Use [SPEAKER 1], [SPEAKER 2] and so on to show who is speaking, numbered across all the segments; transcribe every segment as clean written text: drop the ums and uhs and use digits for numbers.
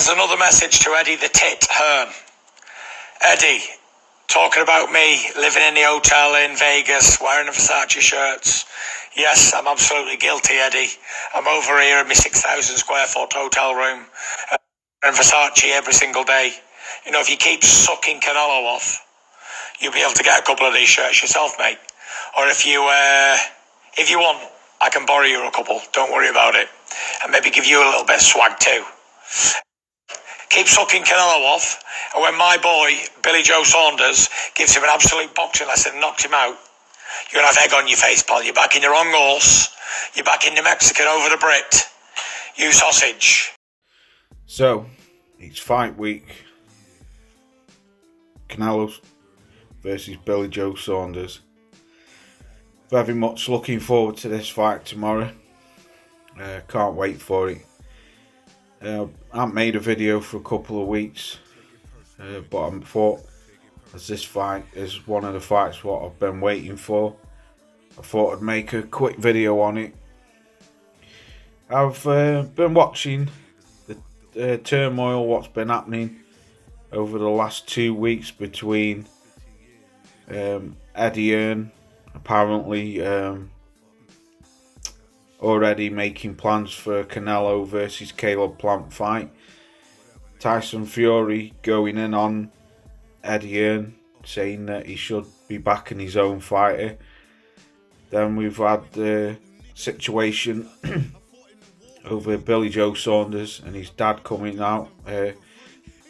[SPEAKER 1] There's another message to Eddie the Tit Hearn. Eddie, talking about me living in the hotel in Vegas, wearing the Versace shirts. Yes, I'm absolutely guilty, Eddie. I'm over here in my 6,000 square foot hotel room, wearing Versace every single day. You know, if you keep sucking Canelo off, you'll be able to get a couple of these shirts yourself, mate. Or if you want, I can borrow you a couple. Don't worry about it. And maybe give you a little bit of swag too. Keep sucking Canelo off, and when my boy, Billy Joe Saunders, gives him an absolute boxing lesson and knocks him out, you're going to have egg on your face, pal. You're back in your wrong horse. You're back in the Mexican over the Brit. You sausage.
[SPEAKER 2] So, it's fight week. Canelo versus Billy Joe Saunders. Very much looking forward to this fight tomorrow. Can't wait for it. I haven't made a video for a couple of weeks, but I thought, as this fight is one of the fights what I've been waiting for, I thought I'd make a quick video on it. I've been watching the turmoil what's been happening over the last 2 weeks between Eddie Hearn apparently already making plans for Canelo versus Caleb Plant fight. Tyson Fury going in on Eddie Hearn, saying that he should be backing his own fighter. Then we've had the situation over Billy Joe Saunders and his dad coming out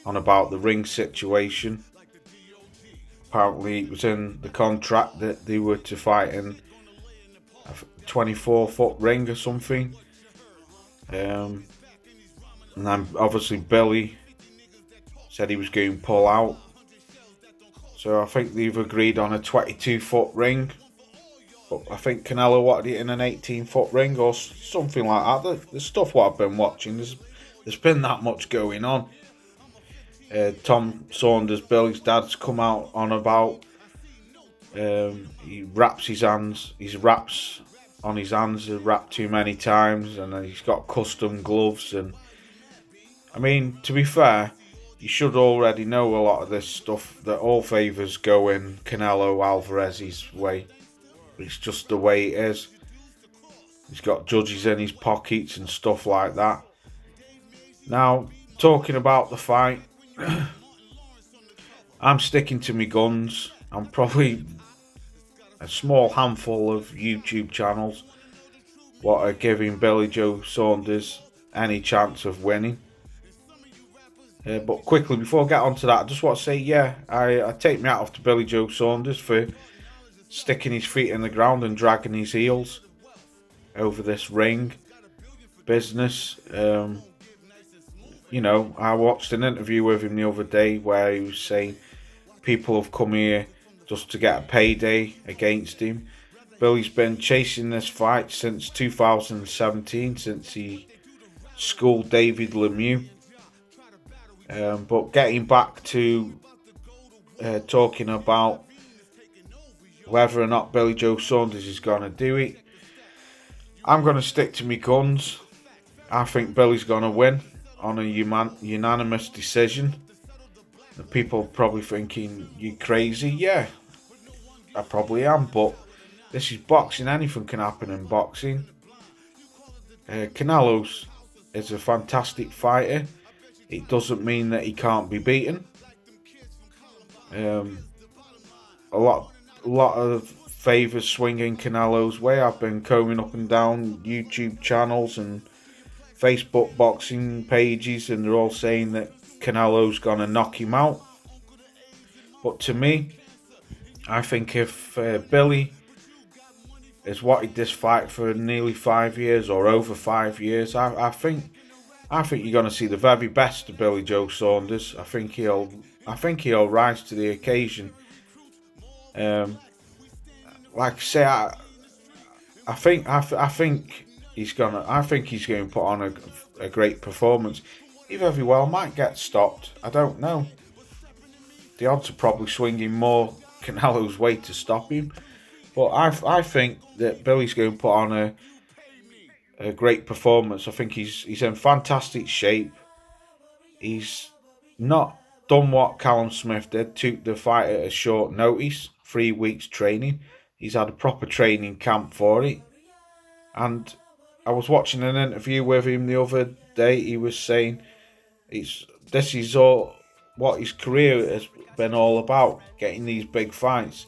[SPEAKER 2] on about the ring situation. Apparently it was in the contract that they were to fight in a 24-foot ring or something. And then obviously Billy said he was going to pull out. So I think they've agreed on a 22-foot ring. But I think Canelo wanted it in an 18-foot ring or something like that. The stuff what I've been watching, there's been that much going on. Tom Saunders, Billy's dad's come out on about he wraps his hands, his wraps on his hands are wrapped too many times, and he's got custom gloves. And I mean, to be fair, you should already know a lot of this stuff, that all favours go in Canelo Alvarez's way. It's just the way it is. He's got judges in his pockets and stuff like that. Now, talking about the fight, I'm sticking to my guns. I'm probably a small handful of YouTube channels what are giving Billy Joe Saunders any chance of winning. But quickly, before I get onto that, I just want to say, yeah, I take my hat off to Billy Joe Saunders for sticking his feet in the ground and dragging his heels over this ring business. You know, I watched an interview with him the other day where he was saying people have come here just to get a payday against him. Billy's been chasing this fight since 2017, since he schooled David Lemieux. But getting back to talking about whether or not Billy Joe Saunders is going to do it, I'm going to stick to my guns. I think Billy's going to win on a unanimous decision. The people are probably thinking, you crazy? Yeah, I probably am, but this is boxing. Anything can happen in boxing. Canelo is a fantastic fighter. It doesn't mean that he can't be beaten. A lot of favours swinging Canelo's way. I've been combing up and down YouTube channels and Facebook boxing pages, and they're all saying that Canelo's gonna knock him out. But to me, I think if Billy has wanted this fight for nearly 5 years or over 5 years, I think you're gonna see the very best of Billy Joe Saunders. I think he'll rise to the occasion. Like I say, I think he's going to put on a great performance. He very well might get stopped. I don't know. The odds are probably swinging more Canelo's way to stop him. But I think that Billy's going to put on a great performance. I think he's in fantastic shape. he's not done what Callum Smith did, took the fight at a short notice, 3 weeks training. He's had a proper training camp for it. And I was watching an interview with him the other day. He was saying this is all what his career has been all about, getting these big fights.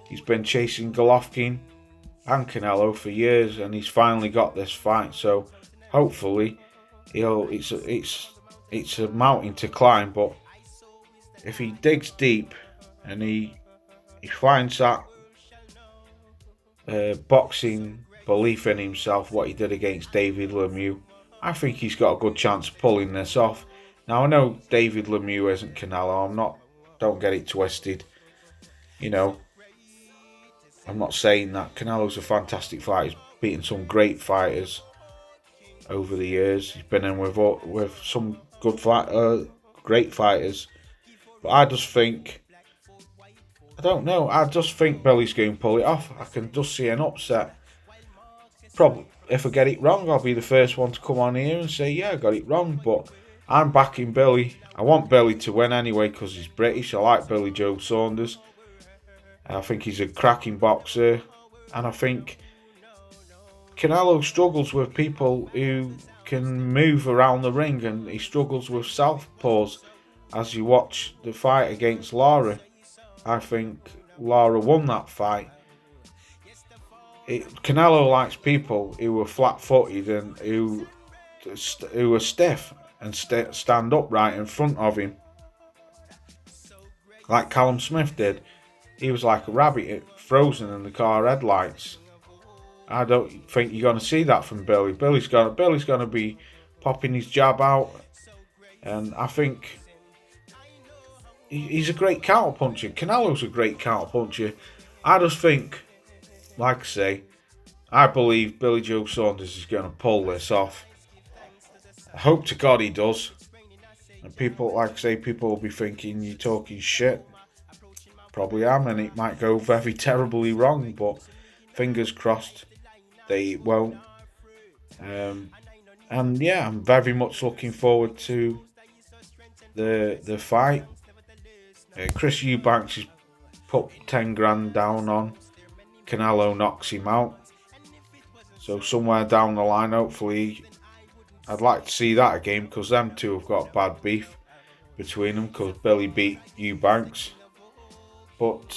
[SPEAKER 2] He's been chasing Golovkin and Canelo for years, and he's finally got this fight. So hopefully, it's a mountain to climb. But if he digs deep and he finds that boxing belief in himself, what he did against David Lemieux, I think he's got a good chance of pulling this off. Now I know David Lemieux isn't Canelo. Don't get it twisted. You know, I'm not saying that. Canelo's a fantastic fighter. He's beaten some great fighters over the years. He's been in with some great fighters. But I just think, I don't know. I just think Billy's going to pull it off. I can just see an upset. Probably, if I get it wrong, I'll be the first one to come on here and say, yeah, I got it wrong. But I'm backing Billy. I want Billy to win anyway because he's British. I like Billy Joe Saunders. I think he's a cracking boxer. And I think Canelo struggles with people who can move around the ring, and he struggles with southpaws. As you watch the fight against Lara, I think Lara won that fight. Canelo likes people who are flat-footed and who are stiff and stand upright in front of him, like Callum Smith did. He was like a rabbit frozen in the car headlights. I don't think you're going to see that from Billy. Billy's going to be popping his jab out, and I think he's a great counter-puncher. Canelo's a great counter-puncher. I just think, like I say, I believe Billy Joe Saunders is going to pull this off. I hope to God he does. And people, like I say, people will be thinking you're talking shit. Probably am, and it might go very terribly wrong, but fingers crossed they won't. And yeah, I'm very much looking forward to the fight. Chris Eubanks has put 10 grand down on Canelo knocks him out. So somewhere down the line, hopefully, I'd like to see that again, because them two have got bad beef between them, because Billy beat Eubanks. But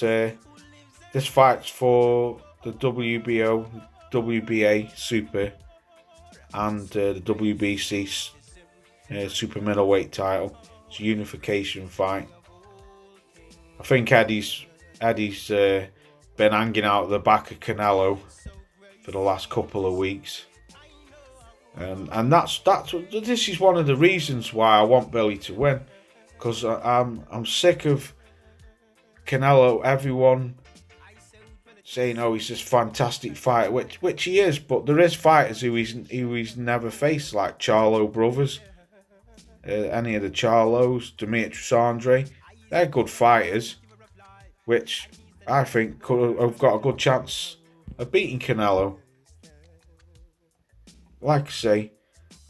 [SPEAKER 2] this fight's for the WBO, WBA Super, and the WBC Super Middleweight title. It's a unification fight. I think Eddie's been hanging out at the back of Canelo for the last couple of weeks, and this is one of the reasons why I want Billy to win, because I'm sick of Canelo. Everyone saying, "Oh, he's this fantastic fighter," which he is, but there is fighters who he's never faced, like Charlo brothers, any of the Charlos, Demetrius Andre. They're good fighters, which I think could have got a good chance of beating Canelo. Like I say,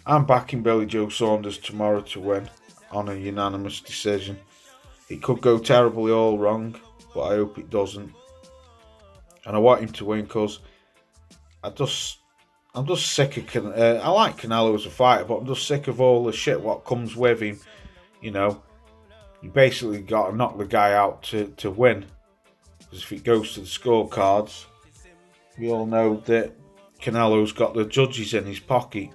[SPEAKER 2] I'm backing Billy Joe Saunders tomorrow to win on a unanimous decision. It could go terribly all wrong, but I hope it doesn't. And I want him to win because I'm just sick of Canelo. I like Canelo as a fighter, but I'm just sick of all the shit what comes with him. You know, you basically got to knock the guy out to win. Because if it goes to the scorecards, we all know that Canelo's got the judges in his pocket.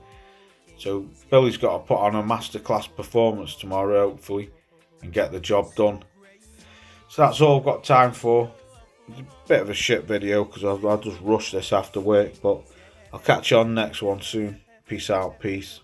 [SPEAKER 2] So Billy's got to put on a masterclass performance tomorrow, hopefully, and get the job done. So that's all I've got time for. It's a bit of a shit video because I'll just rush this after work, but I'll catch you on the next one soon. Peace out, peace.